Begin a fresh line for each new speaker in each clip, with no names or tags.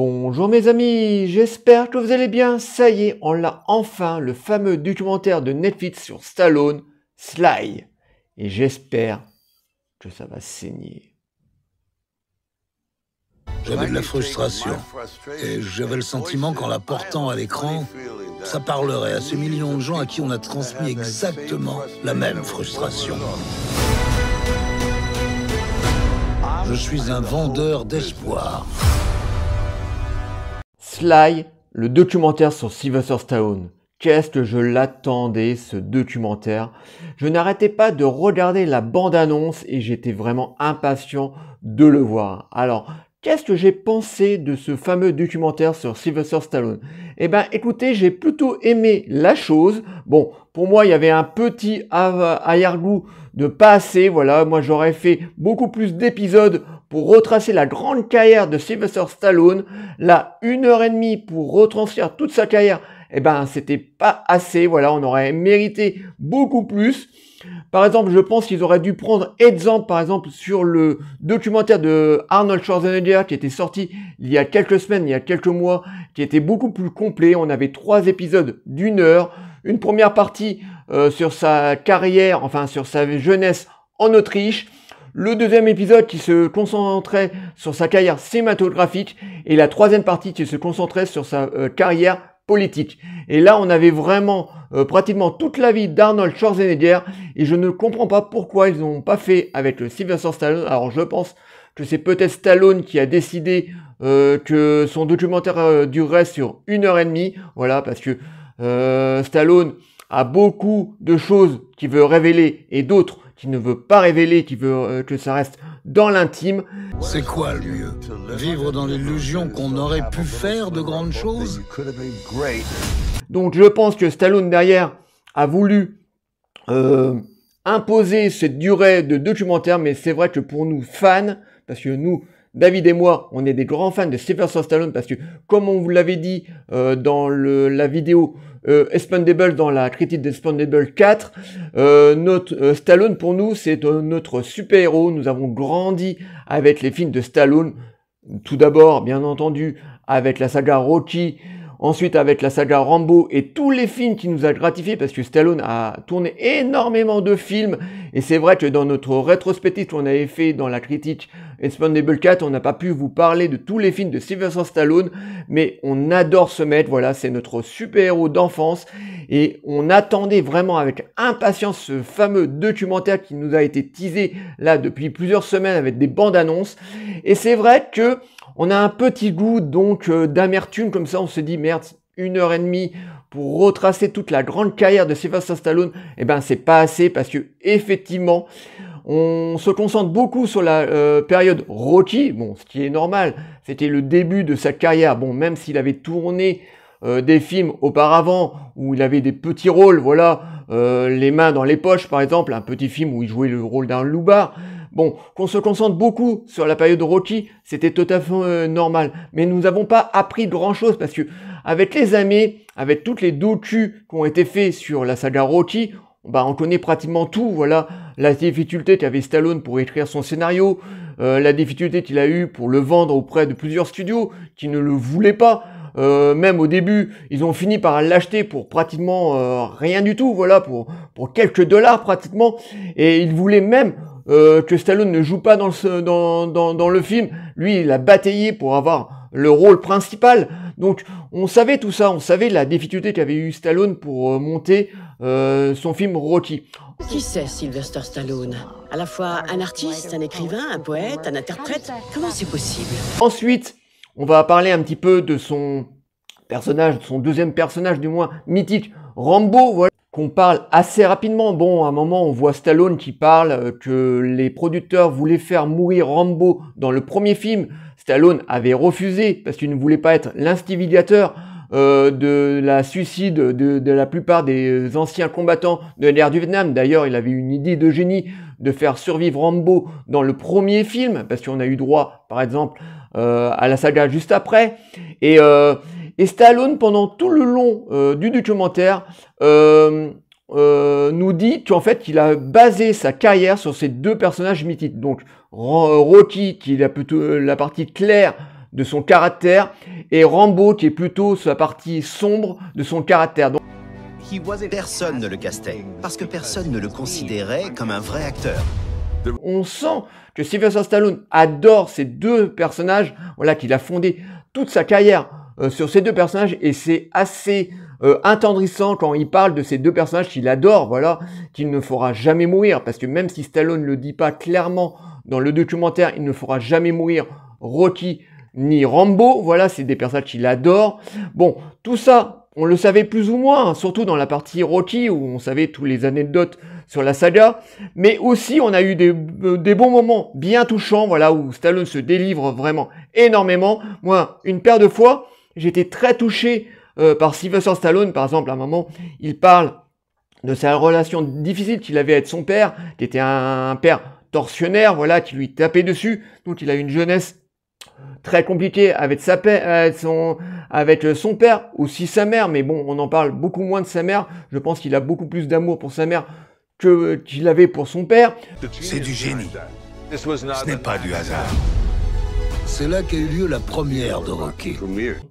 Bonjour mes amis, j'espère que vous allez bien. Ça y est, on l'a enfin, le fameux documentaire de Netflix sur Stallone, Sly. Et j'espère que ça va saigner.
J'avais de la frustration. Et j'avais le sentiment qu'en la portant à l'écran, ça parlerait à ces millions de gens à qui on a transmis exactement la même frustration. Je suis un vendeur d'espoir.
Sly, le documentaire sur Sylvester Stallone. Qu'est-ce que je l'attendais, ce documentaire. Je n'arrêtais pas de regarder la bande-annonce et j'étais vraiment impatient de le voir. Alors, qu'est-ce que j'ai pensé de ce fameux documentaire sur Sylvester Stallone? Eh ben, écoutez, j'ai plutôt aimé la chose. Bon, pour moi, il y avait un petit arrière-goût de pas assez. Voilà, moi, j'aurais fait beaucoup plus d'épisodes pour retracer la grande carrière de Sylvester Stallone. Là, 1h30 pour retranscrire toute sa carrière, eh ben, c'était pas assez. Voilà, on aurait mérité beaucoup plus. Par exemple, je pense qu'ils auraient dû prendre exemple, par exemple, sur le documentaire de Arnold Schwarzenegger qui était sorti il y a quelques semaines, il y a quelques mois, qui était beaucoup plus complet. On avait 3 épisodes d'1 heure. Une première partie sur sa carrière, enfin sur sa jeunesse en Autriche. Le deuxième épisode qui se concentrait sur sa carrière cinématographique. Et la troisième partie qui se concentrait sur sa carrière politique. Et là, on avait vraiment pratiquement toute la vie d'Arnold Schwarzenegger et je ne comprends pas pourquoi ils n'ont pas fait avec le Sylvester Stallone. Alors, je pense que c'est peut-être Stallone qui a décidé que son documentaire durerait sur 1h30. Voilà, parce que Stallone a beaucoup de choses qu'il veut révéler et d'autres qu'il ne veut pas révéler, qui veut que ça reste dans l'intime.
C'est quoi le mieux? Vivre dans l'illusion qu'on aurait pu faire de grandes choses?
Donc je pense que Stallone derrière a voulu imposer cette durée de documentaire, mais c'est vrai que pour nous fans, parce que nous, David et moi, on est des grands fans de Sylvester Stallone, parce que comme on vous l'avait dit dans la vidéo Expendables, dans la critique d'Expendables 4, notre Stallone pour nous c'est notre super-héros. Nous avons grandi avec les films de Stallone, tout d'abord bien entendu avec la saga Rocky, ensuite avec la saga Rambo et tous les films qui nous a gratifiés parce que Stallone a tourné énormément de films et c'est vrai que dans notre rétrospective qu'on avait fait dans la critique Expendables 4, on n'a pas pu vous parler de tous les films de Sylvester Stallone, mais on adore ce mec, voilà, c'est notre super-héros d'enfance et on attendait vraiment avec impatience ce fameux documentaire qui nous a été teasé là depuis plusieurs semaines avec des bandes annonces et c'est vrai que on a un petit goût donc d'amertume comme ça, on se dit merde, 1h30 pour retracer toute la grande carrière de Sylvester Stallone, eh ben c'est pas assez parce que effectivement on se concentre beaucoup sur la période Rocky, bon ce qui est normal, c'était le début de sa carrière, bon même s'il avait tourné des films auparavant où il avait des petits rôles, voilà, Les mains dans les poches par exemple, un petit film où il jouait le rôle d'un loupard. Bon, qu'on se concentre beaucoup sur la période de Rocky, c'était tout à fait normal. Mais nous n'avons pas appris grand-chose parce que avec les années, avec toutes les docus qui ont été faits sur la saga Rocky, bah on connaît pratiquement tout. Voilà, la difficulté qu'avait Stallone pour écrire son scénario, la difficulté qu'il a eu pour le vendre auprès de plusieurs studios qui ne le voulaient pas. Même au début, ils ont fini par l'acheter pour pratiquement rien du tout. Voilà, pour quelques dollars pratiquement. Et ils voulaient même que Stallone ne joue pas dans le film. Lui, il a bataillé pour avoir le rôle principal. Donc, on savait tout ça. On savait la difficulté qu'avait eu Stallone pour monter son film Rocky.
Qui c'est Sylvester Stallone? À la fois un artiste, un écrivain, un poète, un interprète? Comment c'est possible?
Ensuite, on va parler un petit peu de son personnage, de son deuxième personnage du moins mythique, Rambo, voilà, qu'on parle assez rapidement. Bon, à un moment, on voit Stallone qui parle que les producteurs voulaient faire mourir Rambo dans le premier film. Stallone avait refusé parce qu'il ne voulait pas être l'instigateur de la suicide de la plupart des anciens combattants de l'ère du Vietnam. D'ailleurs, il avait une idée de génie de faire survivre Rambo dans le premier film, parce qu'on a eu droit, par exemple, à la saga juste après. Et Stallone, pendant tout le long du documentaire, nous dit qu'en fait, il a basé sa carrière sur ces deux personnages mythiques. Donc, Rocky, qui est plutôt la partie claire de son caractère, et Rambo qui est plutôt sur la partie sombre de son caractère. Donc,
personne ne le castait, parce que personne ne le considérait comme un vrai acteur.
on sent que Sylvester Stallone adore ces deux personnages, voilà, qu'il a fondé toute sa carrière sur ces deux personnages, et c'est assez attendrissant quand il parle de ces deux personnages qu'il adore, voilà, qu'il ne fera jamais mourir, parce que même si Stallone ne le dit pas clairement dans le documentaire, il ne fera jamais mourir Rocky ni Rambo, voilà, c'est des personnages qu'il adore. Bon, tout ça, on le savait plus ou moins, hein, surtout dans la partie Rocky, où on savait tous les anecdotes sur la saga, mais aussi on a eu des bons moments bien touchants, voilà, où Stallone se délivre vraiment énormément. Moi, une paire de fois, j'étais très touché par Sylvester Stallone, par exemple, à un moment, il parle de sa relation difficile qu'il avait avec son père, qui était un père tortionnaire, voilà, qui lui tapait dessus, donc il a eu une jeunesse très compliquée avec son père, aussi sa mère, mais bon, on en parle beaucoup moins de sa mère, je pense qu'il a beaucoup plus d'amour pour sa mère qu'il avait pour son père.
C'est du génie. Ce n'est pas du hasard. C'est là qu'a eu lieu la première de Rocky.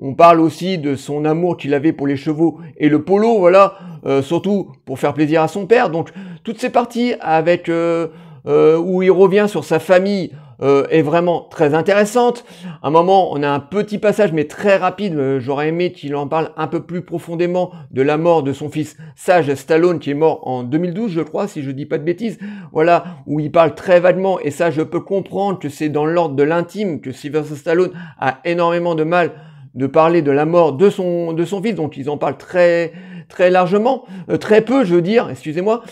On parle aussi de son amour qu'il avait pour les chevaux et le polo, voilà, surtout pour faire plaisir à son père. Donc toutes ces parties avec où il revient sur sa famille est vraiment très intéressante. À un moment, on a un petit passage, mais très rapide. J'aurais aimé qu'il en parle un peu plus profondément de la mort de son fils Sage Stallone, qui est mort en 2012, je crois, si je dis pas de bêtises. Voilà, où il parle très vaguement, et ça, je peux comprendre que c'est dans l'ordre de l'intime, que Sylvester Stallone a énormément de mal de parler de la mort de son fils, donc ils en parlent très largement, très peu, je veux dire, excusez-moi.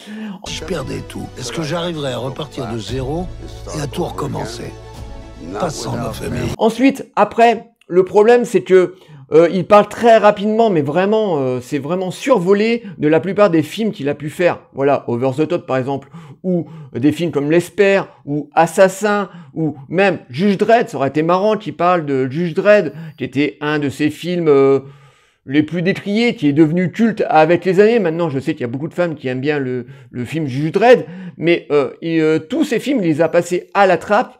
Je perdais tout. Est-ce que j'arriverais à repartir de zéro et à tout recommencer? Pas sans ma famille.
Ensuite, après, le problème, c'est que il parle très rapidement, mais vraiment, c'est vraiment survolé de la plupart des films qu'il a pu faire. Voilà, Over the Top par exemple, ou des films comme L'Espère, ou Assassin, ou même Judge Dredd. Ça aurait été marrant qu'il parle de Judge Dredd, qui était un de ses films les plus décriés, qui est devenu culte avec les années. Maintenant, je sais qu'il y a beaucoup de femmes qui aiment bien le film Judge Dredd, mais tous ces films, il les a passés à la trappe.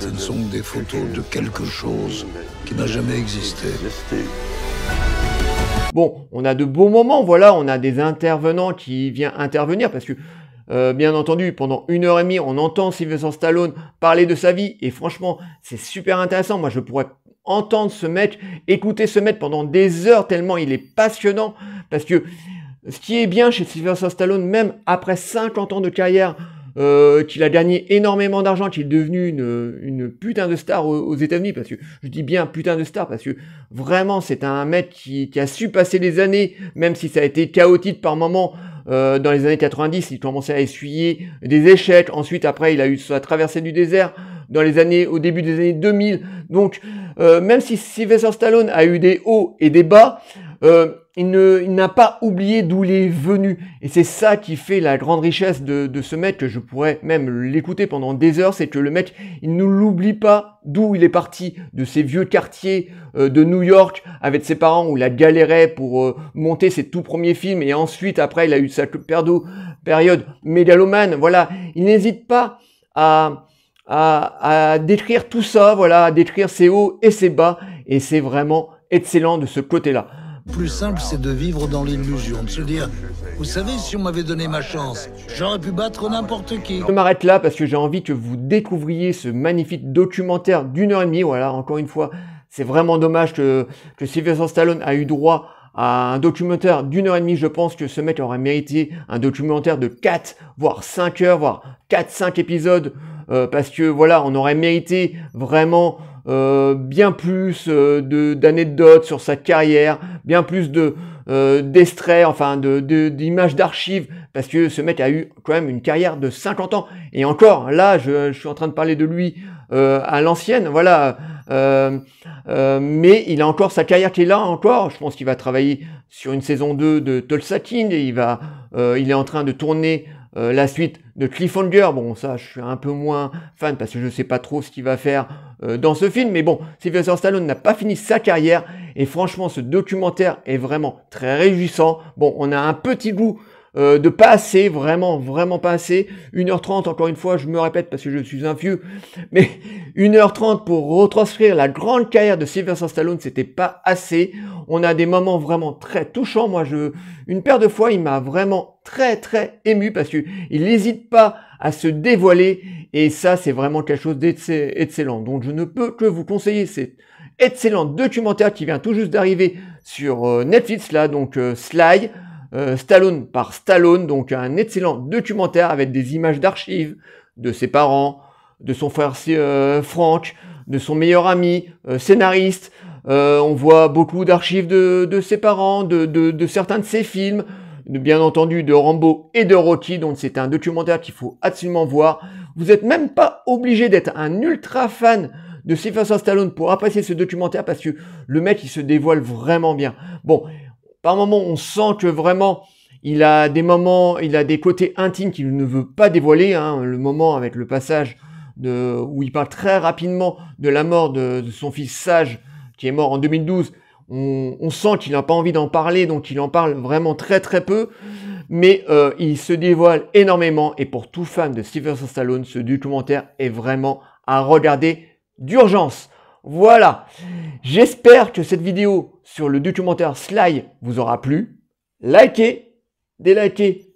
Ce ne sont que des photos de quelque chose qui n'a jamais existé.
Bon, on a de beaux moments, voilà, on a des intervenants qui viennent intervenir, parce que, bien entendu, pendant 1h30, on entend Sylvester Stallone parler de sa vie, et franchement, c'est super intéressant. Moi, je pourrais entendre ce mec, écouter ce mec pendant des heures, tellement il est passionnant, parce que ce qui est bien chez Sylvester Stallone, même après 50 ans de carrière, qu'il a gagné énormément d'argent, qu'il est devenu une putain de star aux États-Unis, parce que je dis bien putain de star, parce que vraiment c'est un mec qui a su passer les années, même si ça a été chaotique par moments. Dans les années 90, il commençait à essuyer des échecs. Ensuite, après, il a eu sa traversée du désert au début des années 2000. Donc, même si Sylvester Stallone a eu des hauts et des bas, il n'a pas oublié d'où il est venu. Et c'est ça qui fait la grande richesse de ce mec, que je pourrais même l'écouter pendant des heures. C'est que le mec, il ne l'oublie pas d'où il est parti, de ces vieux quartiers de New York, avec ses parents, où il a galéré pour monter ses tout premiers films. Et ensuite, après, il a eu sa période mégalomane. Voilà, il n'hésite pas à décrire tout ça, voilà, à décrire ses hauts et ses bas. Et c'est vraiment excellent de ce côté-là.
Le plus simple, c'est de vivre dans l'illusion, de se dire, vous savez, si on m'avait donné ma chance, j'aurais pu battre n'importe qui.
Je m'arrête là parce que j'ai envie que vous découvriez ce magnifique documentaire d'1h30. Voilà, encore une fois, c'est vraiment dommage que Sylvester Stallone a eu droit à un documentaire d'1h30. Je pense que ce mec aurait mérité un documentaire de 4, voire 5 heures, voire 4-5 épisodes, parce que voilà, on aurait mérité vraiment bien plus d'anecdotes sur sa carrière, bien plus d'extraits, enfin d'images d'archives, parce que ce mec a eu quand même une carrière de 50 ans. Et encore, là, je suis en train de parler de lui à l'ancienne, voilà. Mais il a encore sa carrière qui est là encore. Je pense qu'il va travailler sur une saison 2 de Tulsa King, et il est en train de tourner la suite de Cliffhanger. Bon, ça, je suis un peu moins fan parce que je sais pas trop ce qu'il va faire dans ce film. Mais bon, Sylvester Stallone n'a pas fini sa carrière. Et franchement, ce documentaire est vraiment très réjouissant. Bon, on a un petit goût de pas assez, vraiment pas assez. 1h30, encore une fois, je me répète parce que je suis un vieux, mais 1h30 pour retranscrire la grande carrière de Sylvester Stallone, c'était pas assez. On a des moments vraiment très touchants. Moi, une paire de fois, il m'a vraiment très ému parce que il n'hésite pas à se dévoiler et ça, c'est vraiment quelque chose d'excellent. Donc, je ne peux que vous conseiller cet excellent documentaire qui vient tout juste d'arriver sur Netflix, là, donc Sly, Stallone par Stallone, donc un excellent documentaire avec des images d'archives de ses parents, de son frère Frank, de son meilleur ami, scénariste. On voit beaucoup d'archives de ses parents, de certains de ses films, bien entendu de Rambo et de Rocky, donc c'est un documentaire qu'il faut absolument voir. Vous n'êtes même pas obligé d'être un ultra fan de Sylvester Stallone pour apprécier ce documentaire parce que le mec il se dévoile vraiment bien. Bon, par moments on sent que vraiment il a des moments, il a des côtés intimes qu'il ne veut pas dévoiler, hein. Le moment avec le passage où il parle très rapidement de la mort de son fils Sage qui est mort en 2012. On sent qu'il n'a pas envie d'en parler, donc il en parle vraiment très peu, mais il se dévoile énormément, et pour tout fan de Sylvester Stallone, ce documentaire est vraiment à regarder d'urgence. Voilà, j'espère que cette vidéo sur le documentaire Sly vous aura plu. Likez, délikez,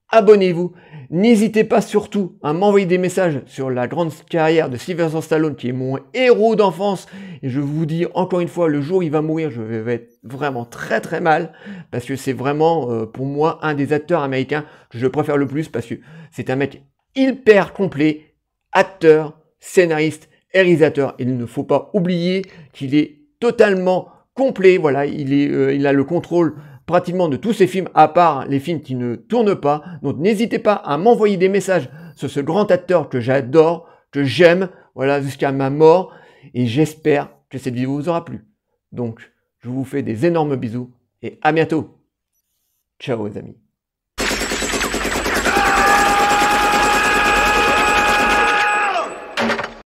abonnez-vous. N'hésitez pas surtout à m'envoyer des messages sur la grande carrière de Sylvester Stallone qui est mon héros d'enfance. Et je vous dis encore une fois, le jour où il va mourir, je vais être vraiment très mal. Parce que c'est vraiment pour moi un des acteurs américains que je préfère le plus. Parce que c'est un mec hyper complet, acteur, scénariste, réalisateur. Il ne faut pas oublier qu'il est totalement complet. Voilà, il a le contrôle pratiquement de tous ces films, à part les films qui ne tournent pas. Donc n'hésitez pas à m'envoyer des messages sur ce grand acteur que j'adore, que j'aime, voilà, jusqu'à ma mort. Et j'espère que cette vidéo vous aura plu. Donc, je vous fais des énormes bisous et à bientôt. Ciao les amis.